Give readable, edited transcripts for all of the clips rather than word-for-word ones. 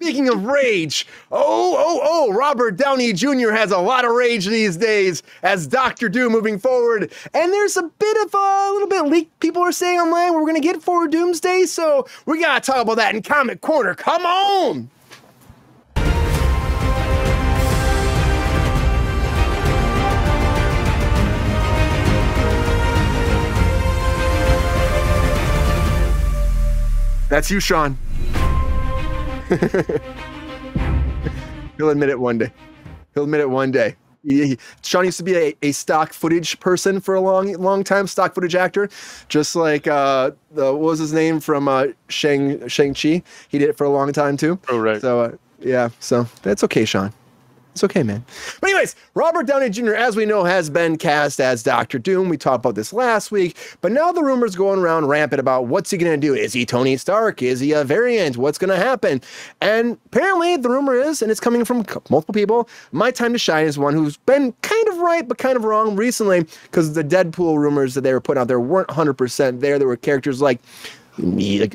speaking of rage, Robert Downey Jr. has a lot of rage these days as Doctor Doom moving forward. And there's a little bit leak people are saying online we're going to get for Doomsday. So we got to talk about that in Comic Corner. Come on! That's you, Sean. He'll admit it one day. Sean used to be a stock footage person for a long time, stock footage actor, just like what was his name from Shang-Chi? He did it for a long time too. Oh, right. So so that's okay, Sean. It's okay, man. But anyways, Robert Downey Jr., as we know, has been cast as Doctor Doom. We talked about this last week, but now the rumors going around rampant about what's he going to do. Is he Tony Stark? Is he a variant? What's going to happen? And apparently the rumor is, and it's coming from multiple people, My Time to Shine is one who's been kind of right, but kind of wrong recently because the Deadpool rumors that they were putting out there weren't 100% there. There were characters like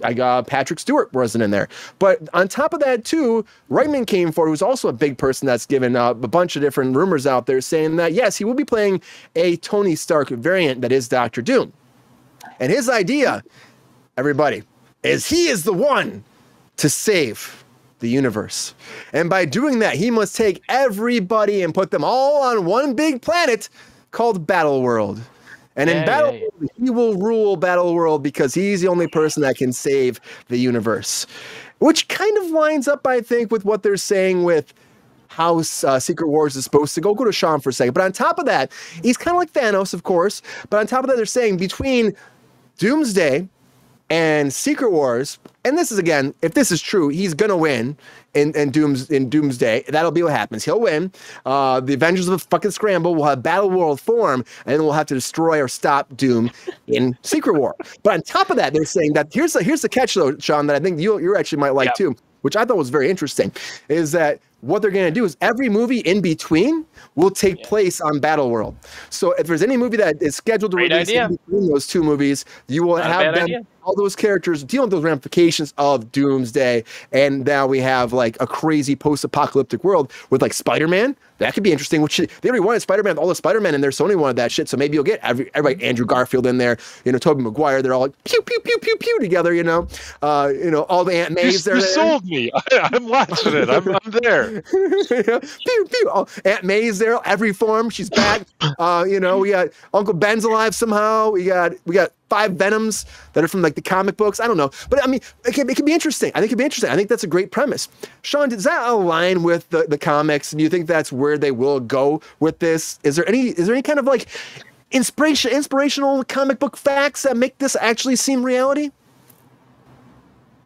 I got Patrick Stewart wasn't in there. But on top of that, too, Reitman came forward, who's also a big person that's given a bunch of different rumors out there saying that, yes, he will be playing a Tony Stark variant that is Doctor Doom. And his idea, everybody, is he is the one to save the universe. And by doing that, he must take everybody and put them all on one big planet called Battle World. And in Battle World, he will rule Battle World because he's the only person that can save the universe. Which kind of lines up, I think, with what they're saying with how Secret Wars is supposed to go. Go to Sean for a second. But on top of that, he's kind of like Thanos, of course. But on top of that, they're saying between Doomsday and Secret Wars, and this is, again, if this is true, he's going to win in Doomsday. That'll be what happens. He'll win. The Avengers of the fucking Scramble will have Battle World form, and then we'll have to destroy or stop Doom in Secret War. But on top of that, they're saying that here's the catch, though, Sean, that I think you actually might like, too, which I thought was very interesting, is that what they're going to do is every movie in between will take place on Battle World. So if there's any movie that is scheduled to release in between those two movies, you will have them, all those characters dealing with those ramifications of Doomsday. And now we have like a crazy post-apocalyptic world with like Spider-Man. That could be interesting. Which they already wanted Spider-Man, all the Spider-Man in there. Sony wanted that shit. So maybe you'll get everybody, Andrew Garfield in there, Tobey Maguire. They're all like pew, pew, pew, pew, pew together, all the Aunt Mays. You sold me. I'm watching it. I'm there. Pew, pew. Oh, Aunt May's there, every form. She's back. We got Uncle Ben's alive somehow. We got 5 Venoms that are from like the comic books. I don't know. But I mean, it can be interesting. I think it'd be interesting. I think that's a great premise. Sean, does that align with the comics? Do you think that's where they will go with this? Is there any kind of like inspirational comic book facts that make this actually seem reality?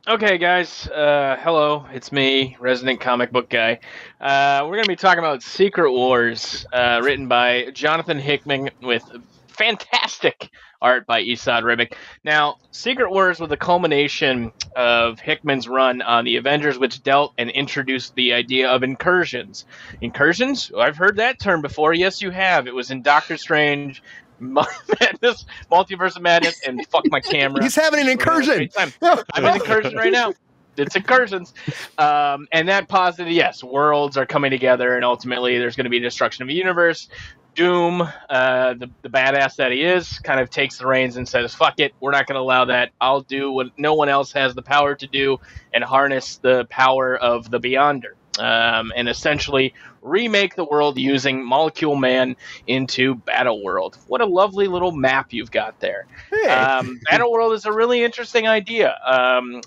Okay, guys. Hello, it's me, resident comic book guy. We're going to be talking about Secret Wars, written by Jonathan Hickman with fantastic art by Esad Ribic. Now, Secret Wars was the culmination of Hickman's run on the Avengers, which dealt and introduced the idea of incursions. Incursions? I've heard that term before. Yes, you have. It was in Doctor Strange, Madness, Multiverse of Madness, and fuck my camera. He's having an incursion. I'm in incursion right now. It's incursions. And that posited, yes, worlds are coming together, and ultimately there's going to be destruction of the universe. Doom, the badass that he is, kind of takes the reins and says, fuck it, we're not going to allow that. I'll do what no one else has the power to do and harness the power of the Beyonder. And essentially remake the world using Molecule Man into Battle World. What a lovely little map you've got there. Hey. Battle World is a really interesting idea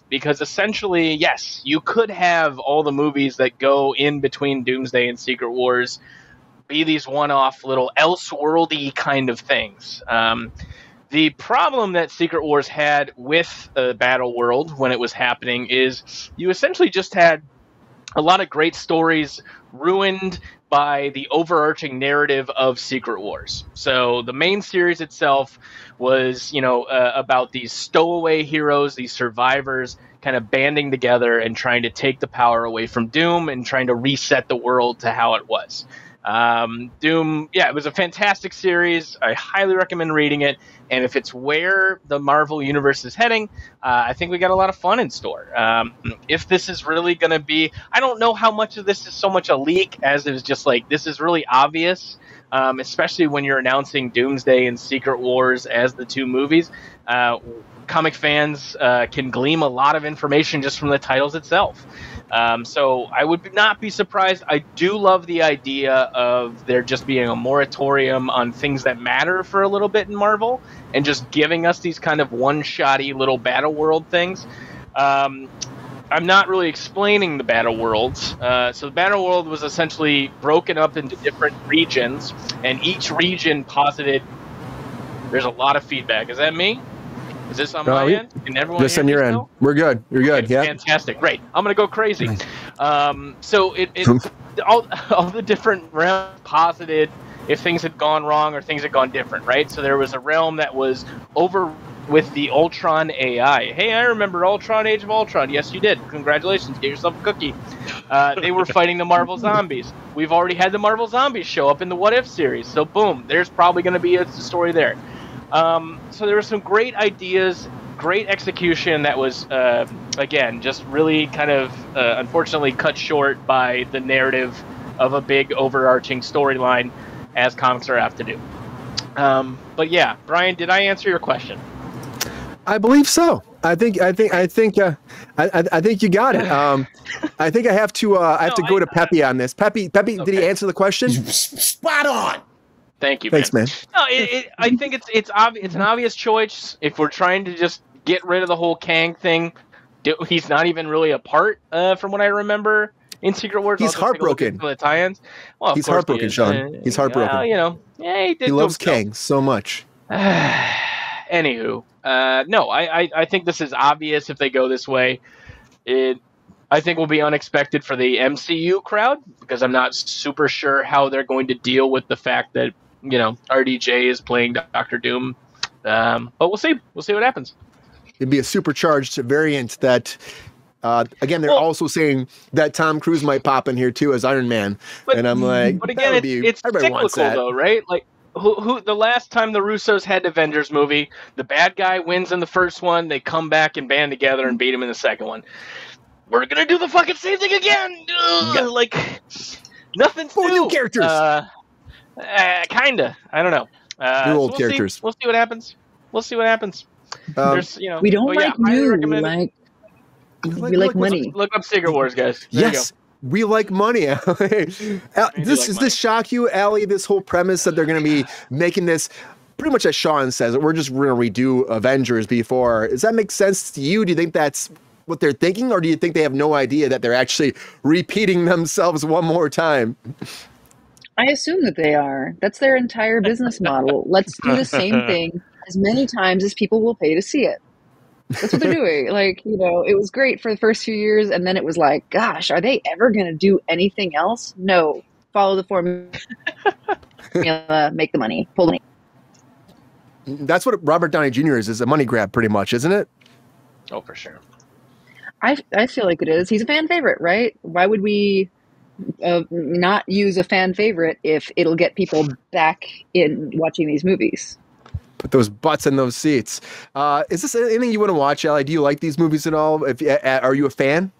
because essentially, yes, you could have all the movies that go in between Doomsday and Secret Wars be these one-off little else-worldy kind of things. The problem that Secret Wars had with Battle World when it was happening is you essentially just had a lot of great stories ruined by the overarching narrative of Secret Wars. So the main series itself was, about these stowaway heroes, these survivors, kind of banding together and trying to take the power away from Doom and trying to reset the world to how it was. Doom, yeah, it was a fantastic series. I highly recommend reading it. And if it's where the Marvel Universe is heading, I think we got a lot of fun in store. If this is really going to be, I don't know how much of this is so much a leak as it is just like, this is really obvious, especially when you're announcing Doomsday and Secret Wars as the two movies. Comic fans can glean a lot of information just from the titles itself. So I would not be surprised. I do love the idea of there just being a moratorium on things that matter for a little bit in Marvel and just giving us these kind of one-shotty little battle world things. I'm not really explaining the battle worlds. So the battle world was essentially broken up into different regions, and each region posited... There's a lot of feedback. Is that me? Is this on my end? Can everyone This hear on me your still? end. We're good. You're good. Okay, Yeah. fantastic. Great. I'm going to go crazy. So all the different realms posited if things had gone wrong or things had gone different, right? So there was a realm that was over with the Ultron AI. Hey, I remember Ultron, Age of Ultron. Yes, you did. Congratulations. Get yourself a cookie. They were fighting the Marvel Zombies. We've already had the Marvel Zombies show up in the What If series. So boom, there's probably going to be a story there. So there were some great ideas, great execution that was, again, just really kind of unfortunately cut short by the narrative of a big overarching storyline, as comics are apt to do. But yeah, Brian, did I answer your question? I believe so. I think you got it. I think I have to go to Pepe on this. Pepe, did he answer the question? Spot on. Thank you. Thanks, man. No, I think it's obvious. It's an obvious choice if we're trying to just get rid of the whole Kang thing. He's not even really a part, from what I remember, in Secret Wars. He's heartbroken. For the tie-ins. Well, He's heartbroken, Sean. He's heartbroken. He did. He loves Kang so much. Anywho, no, I think this is obvious if they go this way. I think will be unexpected for the MCU crowd because I'm not super sure how they're going to deal with the fact that, RDJ is playing Doctor Doom. But we'll see. We'll see what happens. It'd be a supercharged variant that, again, they're also saying that Tom Cruise might pop in here too as Iron Man. And I'm like, but again, it's cyclical though, right? Like, who the last time the Russos had an Avengers movie, the bad guy wins in the first one, they come back and band together and beat him in the second one. We're gonna do the fucking same thing again. Like, nothing's Four new. new characters. Kinda. I don't know. New old characters. We'll see what happens. There's, we don't like new. We like money. Look up Secret Wars, guys. There yes. We like money. Does this shock you, Allie? This whole premise that they're going to be making this pretty much as Sean says, we're just going to redo Avengers before. Does that make sense to you? Do you think that's what they're thinking, or do you think they have no idea that they're actually repeating themselves one more time? I assume that they are. That's their entire business model. Let's do the same thing as many times as people will pay to see it. That's what they're doing. Like, it was great for the first few years, and then it was like, gosh, are they ever going to do anything else? No. Follow the formula, make the money, pull the money. That's what Robert Downey Jr. is a money grab pretty much, isn't it? Oh, for sure. I feel like it is. He's a fan favorite, right? Why would we not use a fan favorite if it'll get people back in watching these movies? Put those butts in those seats. Is this anything you want to watch, Allie? Do you like these movies at all? Are you a fan?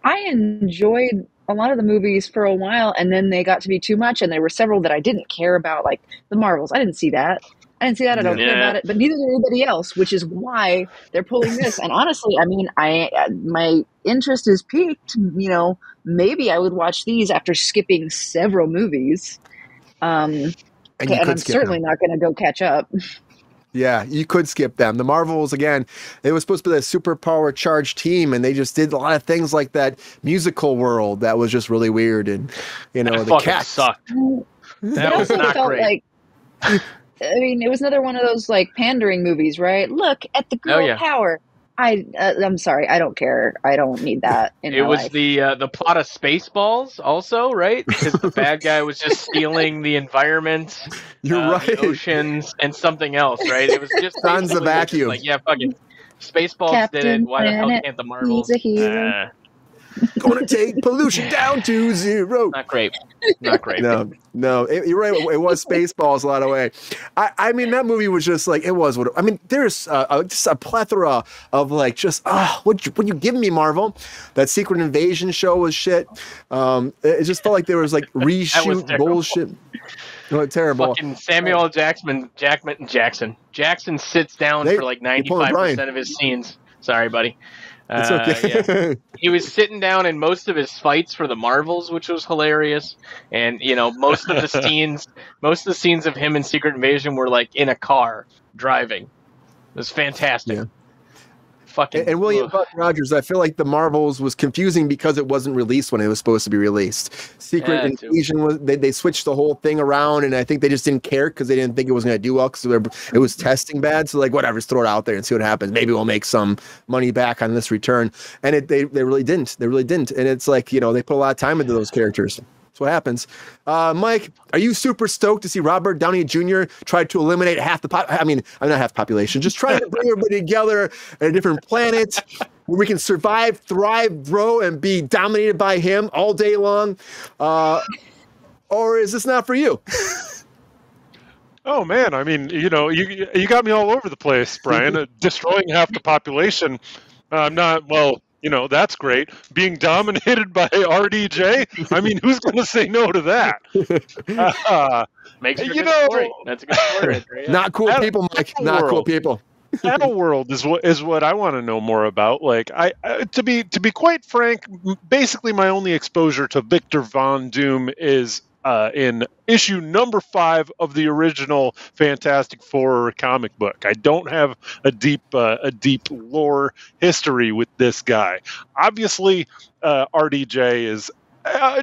I enjoyed a lot of the movies for a while, and then they got to be too much, and there were several that I didn't care about, like the Marvels. I didn't see that. I don't care about it, but neither did anybody else, which is why they're pulling this. And honestly, I mean, my interest is piqued. Maybe I would watch these after skipping several movies. And I'm certainly not going to go catch up. Yeah, you could skip them. The Marvels, again, it was supposed to be a superpower charged team, and they just did a lot of things like that musical world that was just really weird. And, the cats sucked. That was not great. It was another one of those pandering movies, right? Look at the girl power. I'm sorry, I don't care. I don't need that in my life. It was the plot of Spaceballs also, right? Because the bad guy was just stealing the environment, You're right. the oceans, and something else, right? It was just Sans the vacuum. Fucking Spaceballs Captain did it. Why the hell can't the Marvels? He's a hero. Gonna take pollution down to zero. Not great. Not great. No, you're right. It was Spaceballs a lot of way. I mean, that movie was just like, it was what, I mean, there's just a plethora of like, just, what you giving me, Marvel? That Secret Invasion show was shit. It just felt like there was like reshoot bullshit. Oh, terrible. Fucking Samuel Jackson sits down for like 95% of his scenes. Sorry, buddy. It's okay. Yeah. He was sitting down in most of his fights for the Marvels, which was hilarious. And most of the scenes of him in Secret Invasion were like in a car driving. It was fantastic. Yeah. And William Buck Rogers, I feel like the Marvels was confusing because it wasn't released when it was supposed to be released. Secret Invasion was they switched the whole thing around, and I think they just didn't care because they didn't think it was going to do well because it was testing bad. So like, whatever, just throw it out there and see what happens. Maybe we'll make some money back on this return. And they really didn't. They really didn't. And it's like, they put a lot of time into those characters. That's what happens. Mike, are you super stoked to see Robert Downey Jr. try to eliminate half the I'm not half the population, just trying to bring everybody together at a different planet where we can survive, thrive, grow, and be dominated by him all day long? Or is this not for you? Oh man, I mean, you got me all over the place, Brian. Destroying half the population. I'm not, well, that's great. Being dominated by RDJ, I mean, who's going to say no to that? Makes for a good story. That's a good story. Yeah. Not cool people, Mike. Not cool people. Battleworld is what I want to know more about. Like, to be quite frank, basically my only exposure to Victor Von Doom is in issue number 5 of the original Fantastic Four comic book. I don't have a deep lore history with this guy. Obviously, RDJ is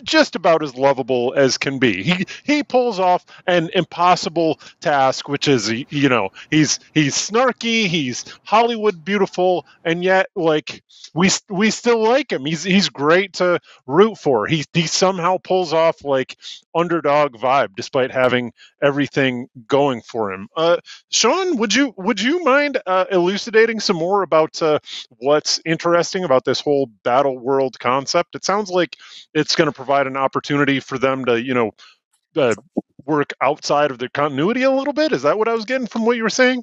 just about as lovable as can be. He pulls off an impossible task, which is he's snarky, he's Hollywood beautiful, and yet like we still like him. He's great to root for. He somehow pulls off like underdog vibe despite having everything going for him. Sean, would you mind elucidating some more about what's interesting about this whole battle world concept? It sounds like it's going to provide an opportunity for them to, work outside of the continuity a little bit. Is that what I was getting from what you were saying?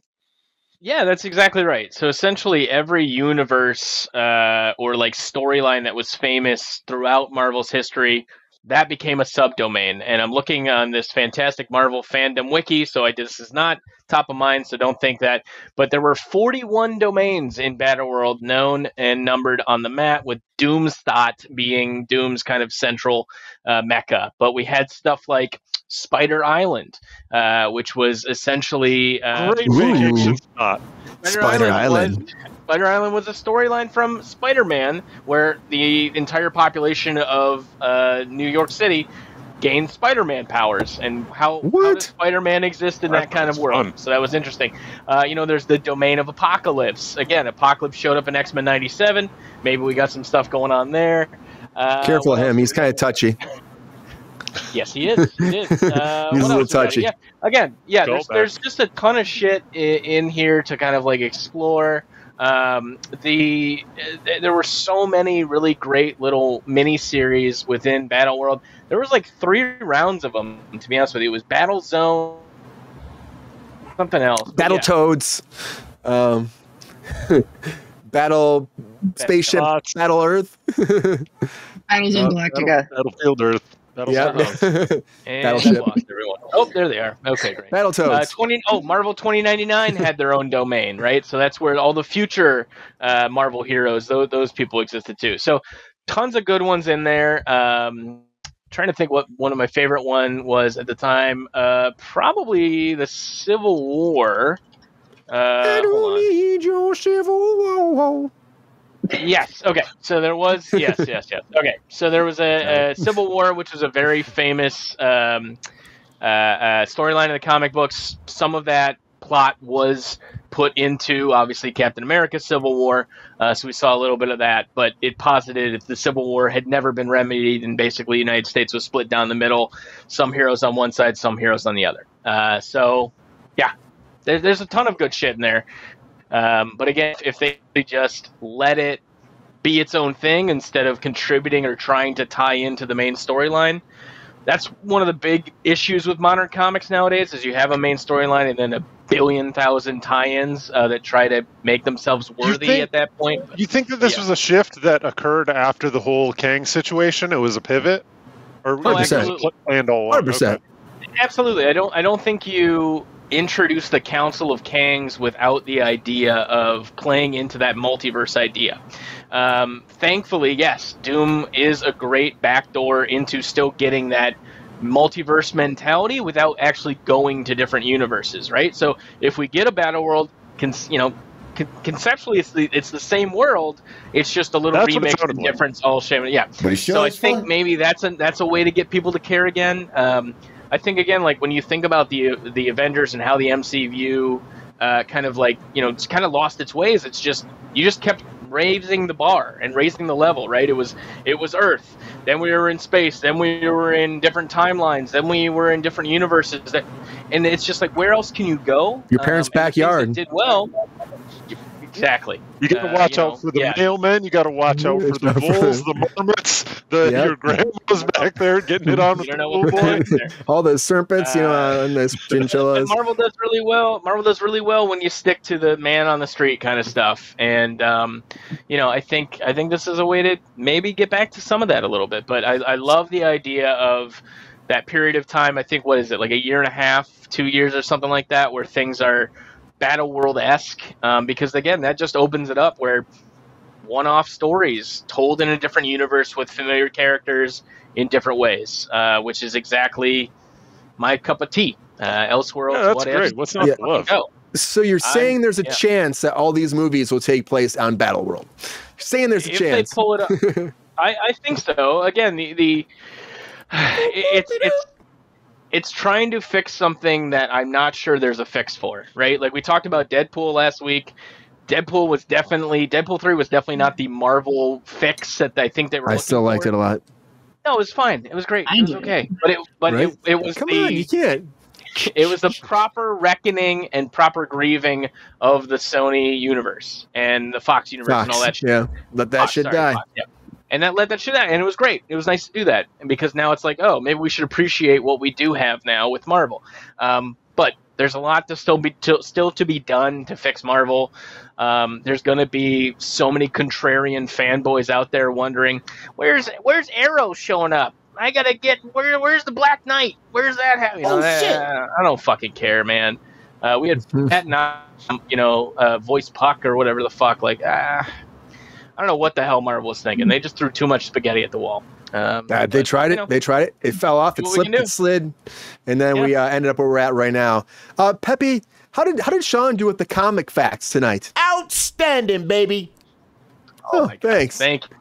Yeah, that's exactly right. So essentially every universe or like storyline that was famous throughout Marvel's history, that became a subdomain. And I'm looking on this fantastic Marvel fandom wiki, so this is not top of mind, so don't think that. But there were 41 domains in Battleworld known and numbered on the map, with Doomstadt being Doom's kind of central mecca. But we had stuff like Spider Island, which was essentially... Great vacation spot. Spider Island. Spider Island was a storyline from Spider-Man, where the entire population of New York City gained Spider-Man powers, and how does Spider-Man exist in that kind of world? Fun. So that was interesting. There's the domain of Apocalypse. Again, Apocalypse showed up in X-Men 97. Maybe we got some stuff going on there. Careful of him. He's kind of touchy. Yes, he is. He is. He's a little touchy. Yeah. Again, there's just a ton of shit in here to kind of like explore. There were so many really great little mini series within Battleworld. There was like 3 rounds of them, to be honest with you. It was Battle Zone, something else. Battletoads, Battle Spaceship, Battle Earth, Battlezone Galactica, Battlefield Earth. Battleship. Lost everyone. Oh, there they are. Okay, great. Battletoads. Marvel 2099 had their own domain, right? So that's where all the future Marvel heroes, those people existed too. So tons of good ones in there. Trying to think what one of my favorite one was at the time. Probably the Civil War. I don't need your Civil War. Yes. Okay. So there was. Yes. Okay. So there was a Civil War, which was a very famous storyline in the comic books. Some of that plot was put into, obviously, Captain America: Civil War. So we saw a little bit of that, but it posited if the Civil War had never been remedied, and basically the United States was split down the middle, some heroes on one side, some heroes on the other. So yeah, there's a ton of good shit in there. But again, if they just let it be its own thing instead of contributing or trying to tie into the main storyline. That's one of the big issues with modern comics nowadays, is you have a main storyline and then a billion thousand tie-ins that try to make themselves worthy at that point. You think that this was a shift that occurred after the whole Kang situation? It was a pivot? Or 100%. Planned all along? 100%. Okay. Absolutely. I don't think you introduce the Council of Kangs without the idea of playing into that multiverse idea. Thankfully, yes, Doom is a great backdoor into still getting that multiverse mentality without actually going to different universes, right? So if we get a battle world, conceptually it's the same world, it's just a little remix and difference. All shame, yeah. So I think maybe that's a way to get people to care again. I think again, like when you think about the Avengers and how the MCU kind of like, it's kind of lost its ways. It's just you just kept raising the bar and raising the level, right? It was Earth, then we were in space, then we were in different timelines, then we were in different universes, and it's just like, where else can you go? Your parents' backyard. Did well. Exactly. You got to watch out for the mailmen. You got to watch out for the bulls, the marmots, your grandma's back there getting it on with the bull boy. All the serpents, and the chinchillas. Marvel does really well. Marvel does really well when you stick to the man on the street kind of stuff. And I think this is a way to maybe get back to some of that a little bit. But I love the idea of that period of time. I think, what is it, like a year and a half, 2 years or something like that, where things are Battle World-esque, because again, that just opens it up where one-off stories told in a different universe with familiar characters in different ways, which is exactly my cup of tea. Elseworlds, that's great. What's not to love? So you're saying there's a chance that all these movies will take place on Battle World? You're saying there's a chance? If they pull it up, I think so. Again, it's trying to fix something that I'm not sure there's a fix for, right? Like we talked about Deadpool last week. Deadpool 3 was definitely not the Marvel fix that I think they were. I still liked it a lot. No, it was fine. It was great. It was okay. But it was Come on, you can't. It was the proper reckoning and proper grieving of the Sony universe and the Fox universe and all that shit. Yeah, let that shit die. Fox, yeah. And that let that shit out, and it was great. It was nice to do that, and because now it's like, oh, maybe we should appreciate what we do have now with Marvel. But there's a lot to still to be done to fix Marvel. There's going to be so many contrarian fanboys out there wondering, where's Arrow showing up? I gotta get where's the Black Knight? Where's that happening? Shit! I don't fucking care, man. We had Pat voice Puck or whatever the fuck. Like, I don't know what the hell Marvel was thinking. They just threw too much spaghetti at the wall. They tried it. They tried it. It fell off. It slipped. It slid, and then we ended up where we're at right now. Peppy, how did Sean do with the comic facts tonight? Outstanding, baby. Oh, thanks. Thank you.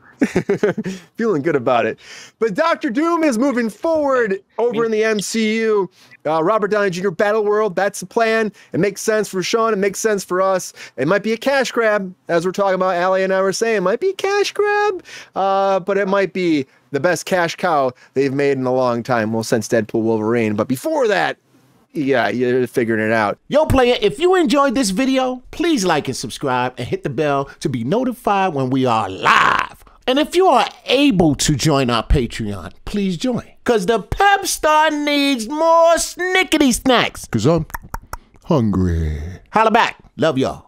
Feeling good about it. But Dr. Doom is moving forward over in the MCU. Robert Downey Jr. Battle World, that's the plan. It makes sense for Sean. It makes sense for us. It might be a cash grab, as we're talking about. Allie and I were saying, it might be a cash grab, but it might be the best cash cow they've made in a long time. Well, since Deadpool Wolverine. But before that, yeah, you're figuring it out. Yo, player, if you enjoyed this video, please like and subscribe and hit the bell to be notified when we are live. And if you are able to join our Patreon, please join. Because the Pep Star needs more snickety snacks. Because I'm hungry. Holla back. Love y'all.